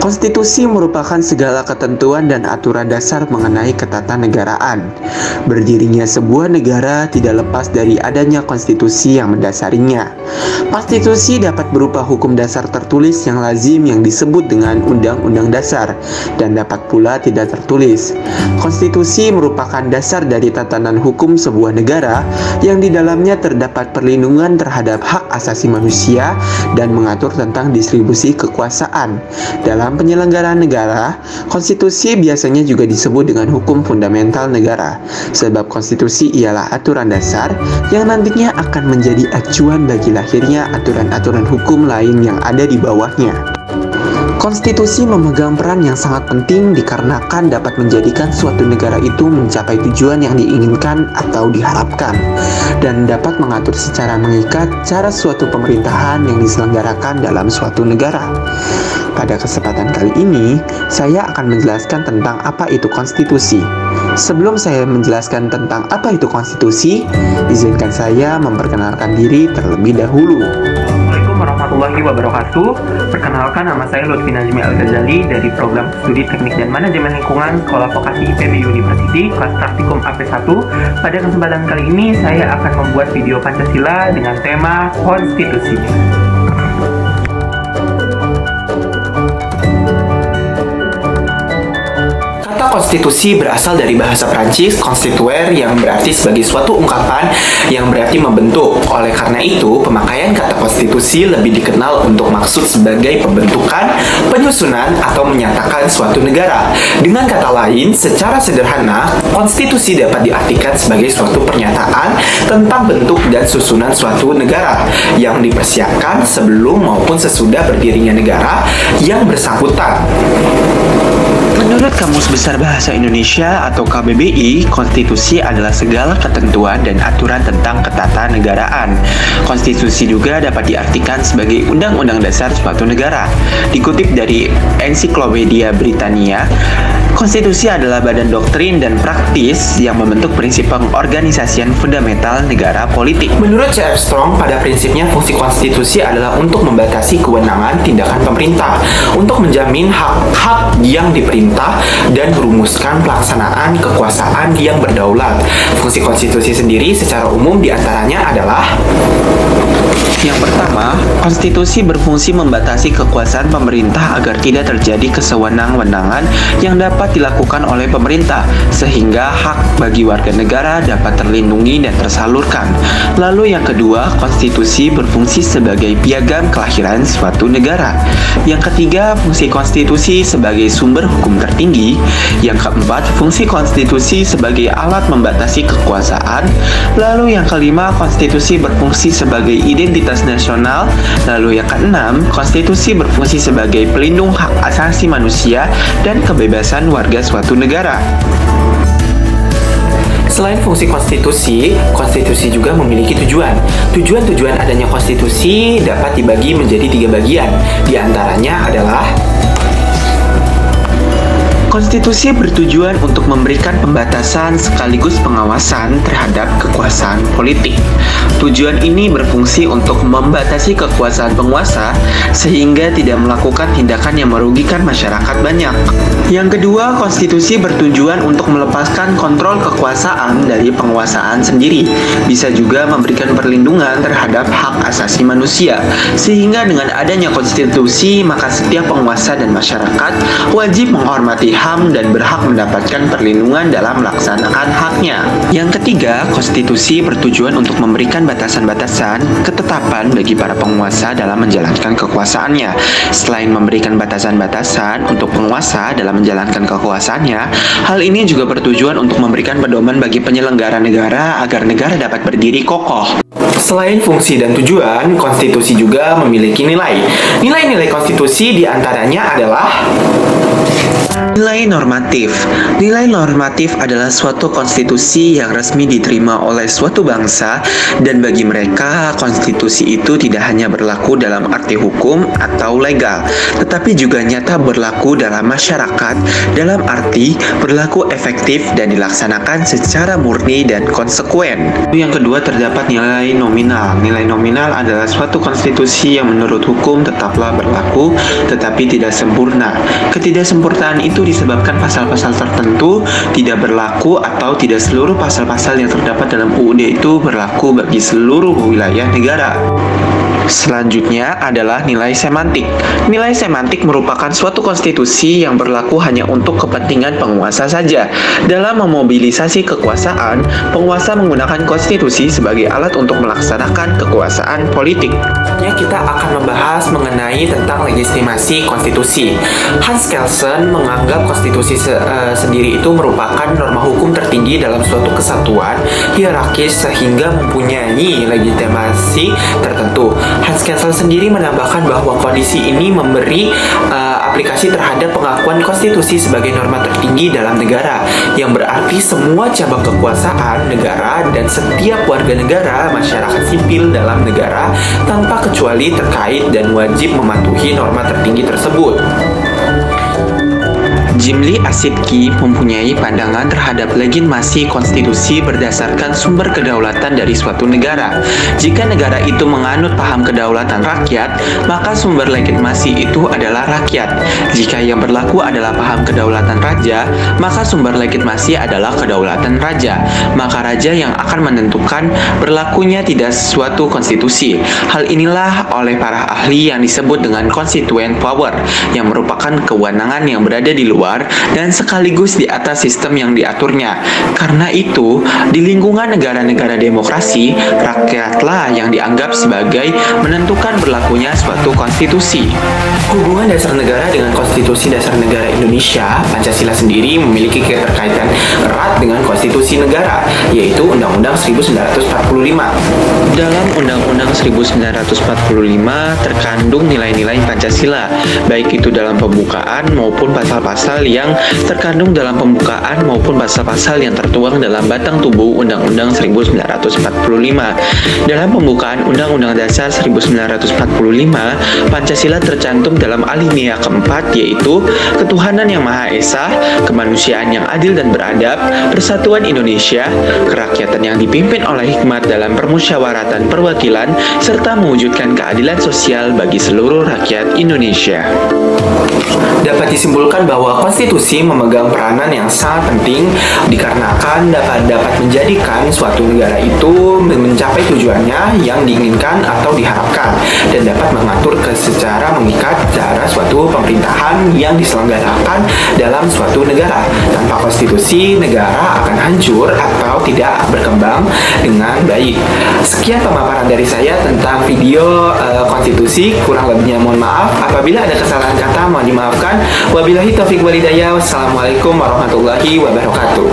Konstitusi merupakan segala ketentuan dan aturan dasar mengenai ketatanegaraan. Berdirinya sebuah negara tidak lepas dari adanya konstitusi yang mendasarinya. Konstitusi dapat berupa hukum dasar tertulis yang lazim yang disebut dengan Undang-Undang Dasar, dan dapat pula tidak tertulis. Konstitusi merupakan dasar dari tatanan hukum sebuah negara yang di dalamnya terdapat perlindungan terhadap hak asasi manusia dan mengatur tentang distribusi kekuasaan. Dalam penyelenggaraan negara, konstitusi biasanya juga disebut dengan hukum fundamental negara, sebab konstitusi ialah aturan dasar yang nantinya akan menjadi acuan bagi lahirnya aturan-aturan hukum lain yang ada di bawahnya. Konstitusi memegang peran yang sangat penting dikarenakan dapat menjadikan suatu negara itu mencapai tujuan yang diinginkan atau diharapkan, dan dapat mengatur secara mengikat cara suatu pemerintahan yang diselenggarakan dalam suatu negara. Pada kesempatan kali ini, saya akan menjelaskan tentang apa itu konstitusi. Sebelum saya menjelaskan tentang apa itu konstitusi, izinkan saya memperkenalkan diri terlebih dahulu. Assalamualaikum warahmatullahi wabarakatuh. Perkenalkan, nama saya Lutfi Nazmi Al-Ghazali dari Program Studi Teknik dan Manajemen Lingkungan Sekolah Vokasi IPB University, kelas praktikum AP1. Pada kesempatan kali ini, saya akan membuat video Pancasila dengan tema konstitusi. Konstitusi berasal dari bahasa Prancis constituer yang berarti sebagai suatu ungkapan yang berarti membentuk. Oleh karena itu, pemakaian kata konstitusi lebih dikenal untuk maksud sebagai pembentukan, penyusunan, atau menyatakan suatu negara. Dengan kata lain, secara sederhana, konstitusi dapat diartikan sebagai suatu pernyataan tentang bentuk dan susunan suatu negara yang dipersiapkan sebelum maupun sesudah berdirinya negara yang bersangkutan. Menurut Kamus Besar Bahasa Indonesia atau KBBI, konstitusi adalah segala ketentuan dan aturan tentang ketatanegaraan. Konstitusi juga dapat diartikan sebagai undang-undang dasar suatu negara. Dikutip dari Ensiklopedia Britania, konstitusi adalah badan doktrin dan praktis yang membentuk prinsip pengorganisasian fundamental negara politik. Menurut C.F. Strong, pada prinsipnya fungsi konstitusi adalah untuk membatasi kewenangan tindakan pemerintah, untuk menjamin hak-hak yang diperintah, dan merumuskan pelaksanaan kekuasaan yang berdaulat. Fungsi konstitusi sendiri secara umum diantaranya adalah: yang pertama, konstitusi berfungsi membatasi kekuasaan pemerintah agar tidak terjadi kesewenang-wenangan yang dapat dilakukan oleh pemerintah, sehingga hak bagi warga negara dapat terlindungi dan tersalurkan. Lalu yang kedua, konstitusi berfungsi sebagai piagam kelahiran suatu negara. Yang ketiga, fungsi konstitusi sebagai sumber hukum tertinggi. Yang keempat, fungsi konstitusi sebagai alat membatasi kekuasaan. Lalu yang kelima, konstitusi berfungsi sebagai identitas nasional. Lalu yang keenam, konstitusi berfungsi sebagai pelindung hak asasi manusia dan kebebasan warga suatu negara. Selain fungsi konstitusi, konstitusi juga memiliki tujuan. Tujuan-tujuan adanya konstitusi dapat dibagi menjadi 3 bagian. Di antaranya adalah: konstitusi bertujuan untuk memberikan pembatasan sekaligus pengawasan terhadap kekuasaan politik. Tujuan ini berfungsi untuk membatasi kekuasaan penguasa sehingga tidak melakukan tindakan yang merugikan masyarakat banyak. Yang kedua, konstitusi bertujuan untuk melepaskan kontrol kekuasaan dari penguasaan sendiri. Bisa juga memberikan perlindungan terhadap hak asasi manusia. Sehingga dengan adanya konstitusi, maka setiap penguasa dan masyarakat wajib menghormati HAM dan berhak mendapatkan perlindungan dalam melaksanakan haknya. Yang ketiga, konstitusi bertujuan untuk memberikan batasan-batasan ketetapan bagi para penguasa dalam menjalankan kekuasaannya. Selain memberikan batasan-batasan untuk penguasa dalam menjalankan kekuasaannya, hal ini juga bertujuan untuk memberikan pedoman bagi penyelenggara negara agar negara dapat berdiri kokoh. Selain fungsi dan tujuan, konstitusi juga memiliki nilai. Nilai-nilai konstitusi diantaranya adalah: Nilai normatif. Nilai normatif adalah suatu konstitusi yang resmi diterima oleh suatu bangsa, dan bagi mereka konstitusi itu tidak hanya berlaku dalam arti hukum atau legal, tetapi juga nyata berlaku dalam masyarakat dalam arti berlaku efektif dan dilaksanakan secara murni dan konsekuen. Yang kedua, terdapat nilai nominal. Nilai nominal adalah suatu konstitusi yang menurut hukum tetaplah berlaku tetapi tidak sempurna. Ketidaksempurnaan itu disebabkan pasal-pasal tertentu tidak berlaku atau tidak seluruh pasal-pasal yang terdapat dalam UUD itu berlaku bagi seluruh wilayah negara. Selanjutnya adalah nilai semantik. Nilai semantik merupakan suatu konstitusi yang berlaku hanya untuk kepentingan penguasa saja. Dalam memobilisasi kekuasaan, penguasa menggunakan konstitusi sebagai alat untuk melaksanakan kekuasaan politik. Kita akan membahas mengenai tentang legitimasi konstitusi. Hans Kelsen menganggap konstitusi sendiri itu merupakan norma hukum tertinggi dalam suatu kesatuan hierarkis sehingga mempunyai legitimasi tertentu. Hans Kelsen sendiri menambahkan bahwa kondisi ini memberi aplikasi terhadap pengakuan konstitusi sebagai norma tertinggi dalam negara, yang berarti semua cabang kekuasaan negara dan setiap warga negara, masyarakat sipil dalam negara tanpa kecuali terkait dan wajib mematuhi norma tertinggi tersebut. Jimli Asidki mempunyai pandangan terhadap legitimasi konstitusi berdasarkan sumber kedaulatan dari suatu negara. Jika negara itu menganut paham kedaulatan rakyat, maka sumber legitimasi itu adalah rakyat. Jika yang berlaku adalah paham kedaulatan raja, maka sumber legitimasi adalah kedaulatan raja. Maka raja yang akan menentukan berlakunya tidak suatu konstitusi. Hal inilah oleh para ahli yang disebut dengan constituent power, yang merupakan kewenangan yang berada di luar dan sekaligus di atas sistem yang diaturnya. Karena itu, di lingkungan negara-negara demokrasi, rakyatlah yang dianggap sebagai menentukan berlakunya suatu konstitusi. Hubungan dasar negara dengan konstitusi dasar negara Indonesia, Pancasila sendiri memiliki keterkaitan erat dengan konstitusi negara, yaitu Undang-Undang 1945. Dalam Undang-Undang 1945 terkandung nilai-nilai Pancasila, baik itu dalam pembukaan maupun pasal-pasal yang terkandung dalam pembukaan maupun pasal-pasal yang tertuang dalam batang tubuh Undang-Undang 1945. Dalam pembukaan Undang-Undang Dasar 1945, Pancasila tercantum dalam alinea keempat, yaitu ketuhanan yang Maha Esa, kemanusiaan yang adil dan beradab, persatuan Indonesia, kerakyatan yang dipimpin oleh hikmat dalam permusyawaratan perwakilan, serta mewujudkan keadilan sosial bagi seluruh rakyat Indonesia. Dapat disimpulkan bahwa konstitusi memegang peranan yang sangat penting dikarenakan dapat menjadikan suatu negara itu mencapai tujuannya yang diinginkan atau diharapkan, dan dapat mengatur secara mengikat cara suatu pemerintahan yang diselenggarakan dalam suatu negara. Tanpa konstitusi, negara akan hancur atau tidak berkembang dengan baik. Sekian pemaparan dari saya tentang video konstitusi. Kurang lebihnya mohon maaf. Apabila ada kesalahan kata, mohon dimaafkan. Wabillahi taufiq walhidayah. Wassalamualaikum warahmatullahi wabarakatuh.